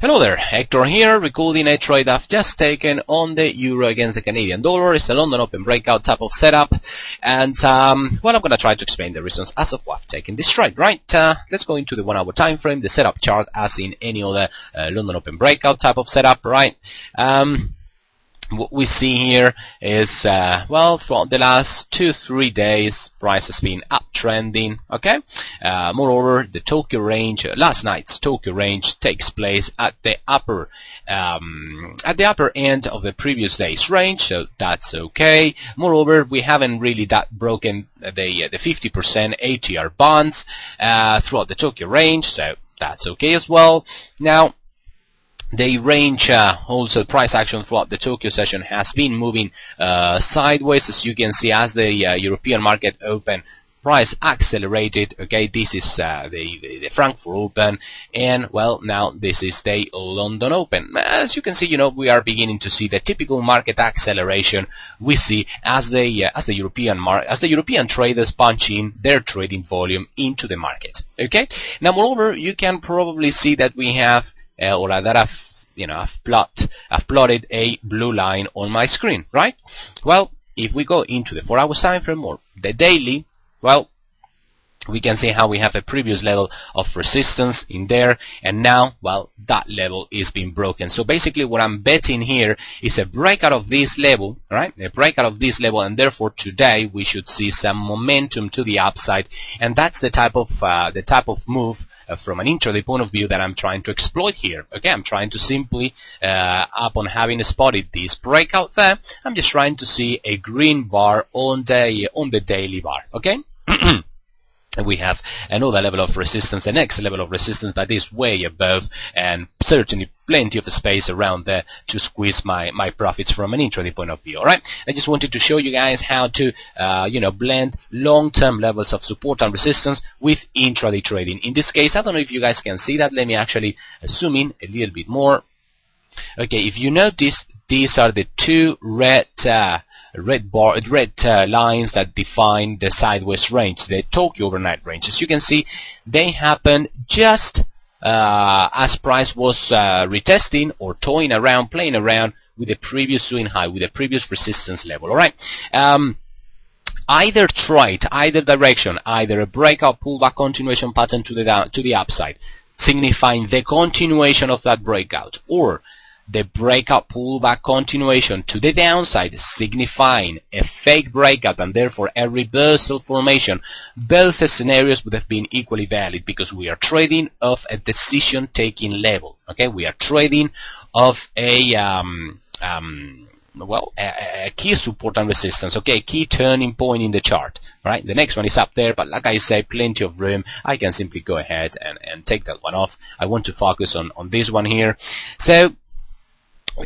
Hello there, Hector here, recording a trade I've just taken on the euro against the Canadian dollar. It's a London Open breakout type of setup, and well, I'm going to try to explain the reasons as of why I've taken this trade, right? Let's go into the 1 hour time frame, the setup chart as in any other London Open breakout type of setup, right? What we see here is, well, throughout the last 2-3 days, price has been uptrending, okay? Moreover, the Tokyo range, last night's Tokyo range takes place at the upper end of the previous day's range, so that's okay. Moreover, we haven't really broken the 50% ATR bonds, throughout the Tokyo range, so that's okay as well. Now, the range, also price action throughout the Tokyo session has been moving sideways, as you can see, as the European market open. Price accelerated. Okay, this is the Frankfurt Open, and well, now this is the London Open. As you can see, we are beginning to see the typical market acceleration we see as the European traders punch in their trading volume into the market. Okay, now moreover, you can probably see that we have or that I've plotted a blue line on my screen, right? Well, if we go into the 4 hour time frame or the daily, well, we can see how we have a previous level of resistance in there, and now, well, that level is being broken. So basically what I'm betting here is a breakout of this level, right? A breakout of this level, and therefore today we should see some momentum to the upside, and that's the type of move from an intraday point of view that I'm trying to exploit here. Okay, I'm trying to simply, upon having spotted this breakout there, I'm just trying to see a green bar on the daily bar. Okay. And we have another level of resistance, the next level of resistance that is way above, and certainly plenty of space around there to squeeze my profits from an intraday point of view. All right, I just wanted to show you guys how to blend long-term levels of support and resistance with intraday trading. In this case, I don't know if you guys can see that. Let me actually zoom in a little bit more. Okay, if you notice, these are the two red lines that define the sideways range, the Tokyo overnight range. As you can see, they happen just as price was retesting or toying around, playing around with the previous swing high, with the previous resistance level. All right. Either trade, either direction, either a breakout pullback continuation pattern to the upside, signifying the continuation of that breakout, or the breakout pullback continuation to the downside, signifying a fake breakout and therefore a reversal formation. Both scenarios would have been equally valid because we are trading off a decision-taking level. Okay, we are trading off a key support and resistance. Okay, key turning point in the chart. Right, the next one is up there, but like I say, plenty of room. I can simply go ahead and take that one off. I want to focus on this one here. So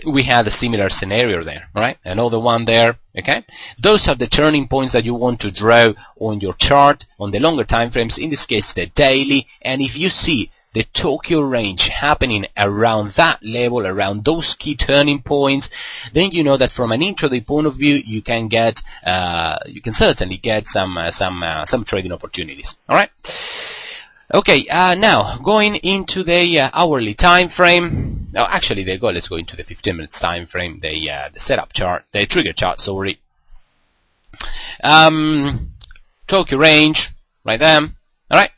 we had a similar scenario there, right? Another one there, okay? Those are the turning points that you want to draw on your chart, on the longer time frames, in this case the daily, and if you see the Tokyo range happening around that level, around those key turning points, then you know that from an intraday point of view, you can certainly get some trading opportunities, alright? Okay, now going into the hourly time frame. No, actually, let's go into the 15 minutes time frame, the setup chart, the trigger chart, sorry. Tokyo range, right there. All right.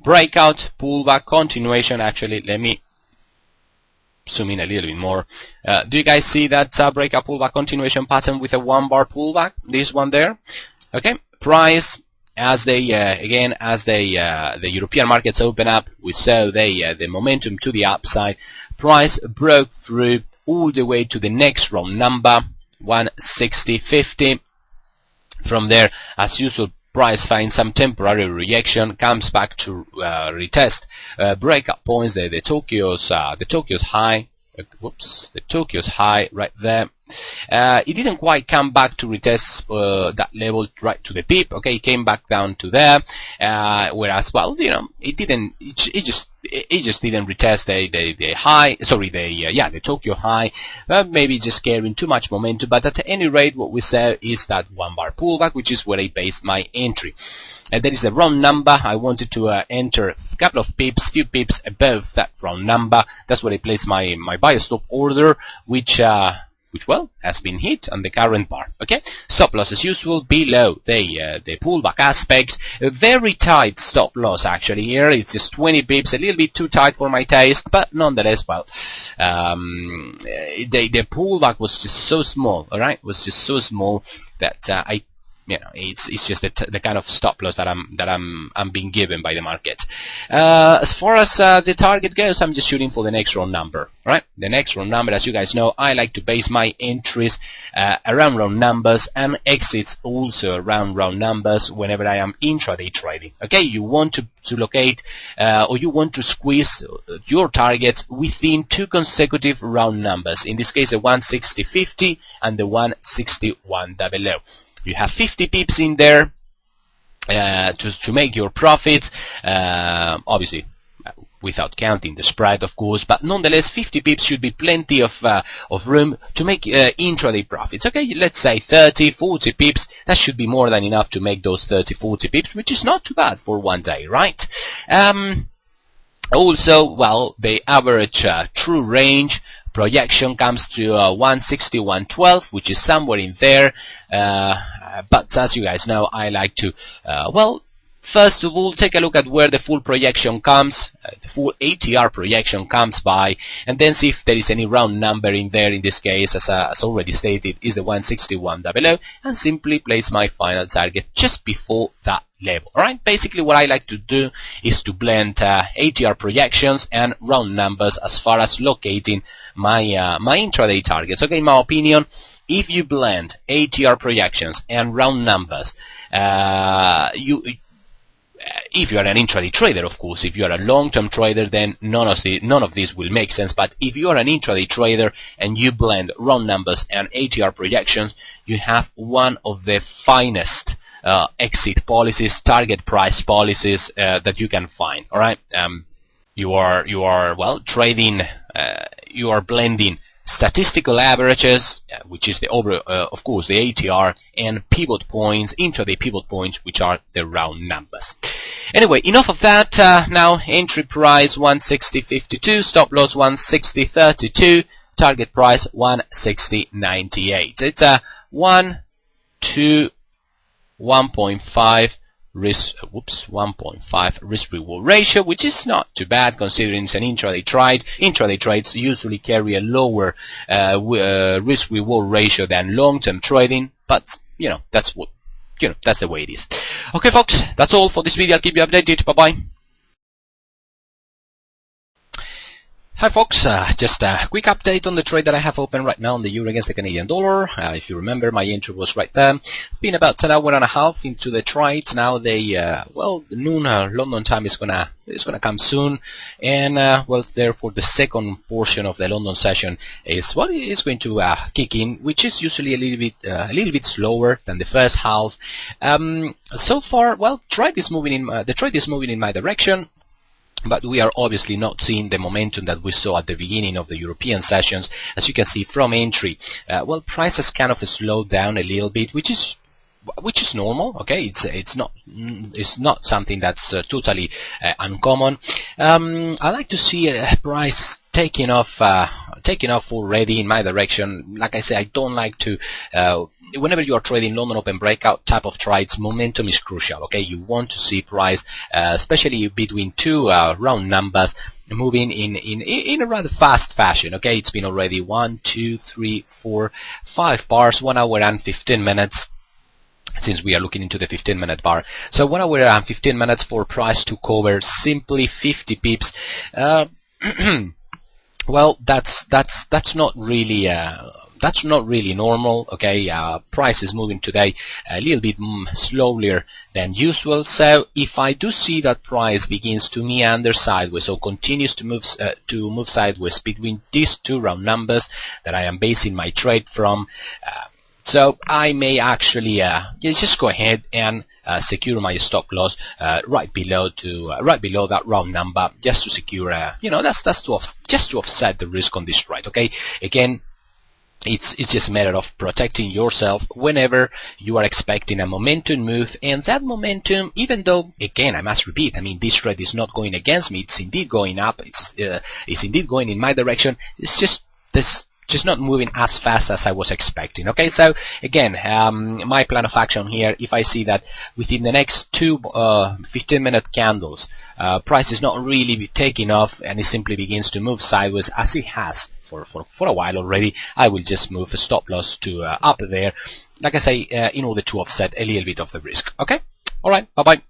Breakout, pullback, continuation. Actually, let me zoom in a little bit more. Do you guys see that breakout, pullback, continuation pattern with a 1 bar pullback? This one there. Okay. Price. As the European markets open up, we saw the momentum to the upside. Price broke through all the way to the next round number, 160.50. From there, as usual, price finds some temporary reaction, comes back to retest breakout points. The Tokyo's high. The Tokyo's high right there. It didn't quite come back to retest that level right to the pip. Okay, it came back down to there. Whereas, well, it didn't. It just it just didn't retest the high, sorry, the Tokyo high, maybe just carrying too much momentum. But at any rate, what we saw is that 1 bar pullback, which is where I based my entry. And there is a round number. I wanted to enter a couple of pips, few pips above that round number. That's where I placed my buy stop order, which well has been hit on the current bar. Okay, stop loss as usual below the pullback aspect. A very tight stop loss actually here. It's just 20 pips, a little bit too tight for my taste, but nonetheless, well, the pullback was just so small. All right, was just so small that it's just the kind of stop loss that I'm being given by the market. As far as the target goes, I'm just shooting for the next round number, right? The next round number, as you guys know, I like to base my entries around round numbers and exits also around round numbers whenever I am intraday trading. Okay, you want to locate or you want to squeeze your targets within 2 consecutive round numbers. In this case, the 160.50 and the 161.00. You have 50 pips in there to make your profits, obviously without counting the spread, of course, but nonetheless 50 pips should be plenty of room to make intraday profits. Okay, let's say 30, 40 pips, that should be more than enough to make those 30, 40 pips, which is not too bad for one day, right? Also, well, the average true range projection comes to 160-112, which is somewhere in there. But as you guys know, I like to, well, first of all, take a look at where the full projection comes, the full ATR projection comes by, and then see if there is any round number in there. In this case, as already stated, is the 161.00, and simply place my final target just before that level. Alright, basically what I like to do is to blend ATR projections and round numbers as far as locating my my intraday targets. Okay, in my opinion, if you blend ATR projections and round numbers, if you are an intraday trader, of course, if you are a long-term trader, then none of this will make sense. But if you are an intraday trader and you blend round numbers and ATR projections, you have one of the finest exit policies, target price policies that you can find. All right, you are well trading. You are blending statistical averages, which is the of course the ATR, and pivot points, intraday pivot points, which are the round numbers. Anyway, enough of that. Now entry price 160.52, stop loss 160.32, target price 160.98. It's a 1.5 risk reward ratio, which is not too bad considering it's an intraday trade. Intraday trades usually carry a lower risk reward ratio than long-term trading, but that's the way it is. Okay, folks, that's all for this video. I'll keep you updated. Bye bye. Hi folks, just a quick update on the trade that I have open right now on the euro against the Canadian dollar. If you remember, my entry was right there. It's been about an hour and a half into the trade. Now the noon London time is gonna come soon, and well, therefore the second portion of the London session is going to kick in, which is usually a little bit slower than the first half. So far, well, the trade is moving in my direction. But we are obviously not seeing the momentum that we saw at the beginning of the European sessions. As you can see from entry, well, price has kind of slowed down a little bit, which is normal. Okay, it's not something that's totally uncommon. I like to see a price taking off already in my direction. Like I say, I don't like to. Whenever you are trading London Open breakout type of trades, momentum is crucial. Okay, you want to see price, especially between two round numbers, moving in a rather fast fashion. Okay, it's been already 1, 2, 3, 4, 5 bars, 1 hour and 15 minutes. Since we are looking into the 15-minute bar, so 1 hour and 15 minutes for price to cover simply 50 pips. Well, that's not really normal. Okay, price is moving today a little bit slower than usual. So if I do see that price begins to meander sideways, or continues to move sideways between these two round numbers that I am basing my trade from, So I may actually just go ahead and secure my stop loss right below that round number, just to secure just to offset the risk on this trade. Okay, again, it's just a matter of protecting yourself whenever you are expecting a momentum move, and that momentum, even though, again, I must repeat, I mean, this trade is not going against me, it's indeed going up, it's indeed going in my direction, it's just not moving as fast as I was expecting. Okay, so again, my plan of action here, if I see that within the next two 15-minute candles, price is not really taking off and it simply begins to move sideways as it has for a while already, I will just move a stop loss to up there, like I say, in order to offset a little bit of the risk. Okay, all right, bye bye.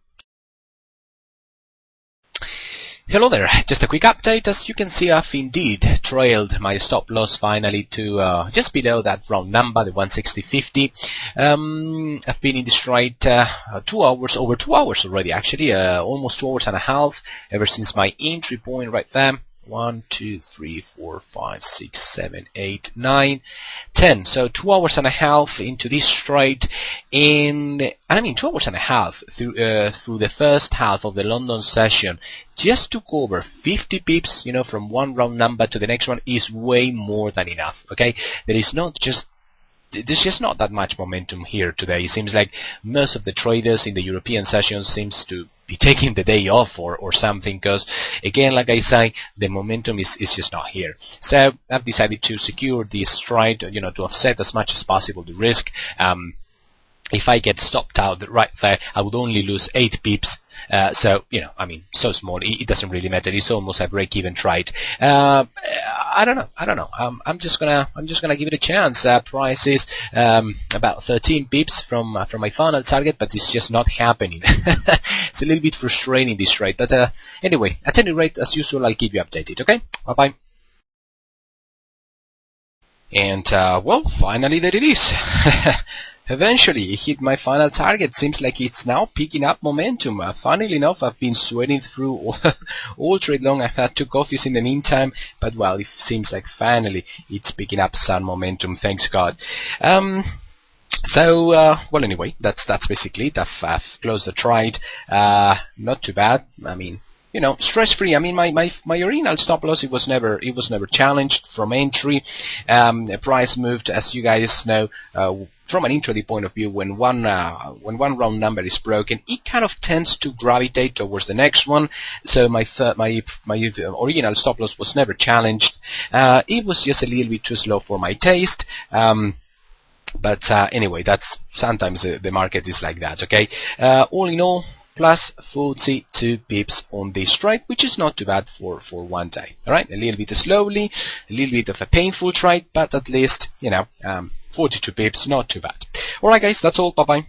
Hello there, just a quick update. As you can see, I've indeed trailed my stop loss finally to just below that round number, the 160.50. I've been in this trade over 2 hours already, actually, almost 2 hours and a half, ever since my entry point right there. 1, 2, 3, 4, 5, 6, 7, 8, 9, 10. So 2 hours and a half into this trade, and I mean 2 hours and a half through the first half of the London session. Just to cover 50 pips, from one round number to the next one is way more than enough. Okay, there's just not that much momentum here today. It seems like most of the traders in the European sessions seems to be taking the day off or something, because again, like I say, the momentum is just not here. So I've decided to secure this trade, to offset as much as possible the risk. If I get stopped out right there, I would only lose 8 pips. So, I mean, so small, it doesn't really matter. It's almost a break-even trade. I don't know. I'm just gonna give it a chance. Price is about 13 pips from my final target, but it's just not happening. It's a little bit frustrating, this trade. But anyway, at any rate, as usual, I'll keep you updated. Okay, bye bye. And well, finally there it is. Eventually, it hit my final target. Seems like it's now picking up momentum. Funnily enough, I've been sweating through all trade long. I've had 2 coffees in the meantime, but well, it seems like finally it's picking up some momentum. Thanks God. So, well, anyway, that's basically it. I've closed the trade. Not too bad. I mean, stress-free. I mean, my original stop loss, it was never challenged from entry. The price moved, as you guys know, from an intraday point of view, when one round number is broken, it kind of tends to gravitate towards the next one. So my original stop loss was never challenged. It was just a little bit too slow for my taste. But anyway, that's sometimes the market is like that. Okay. All in all, plus 42 pips on this trade, which is not too bad for one day. All right, a little bit slowly, a little bit of a painful trade, but at least 42 pips, not too bad. All right, guys, that's all. Bye bye.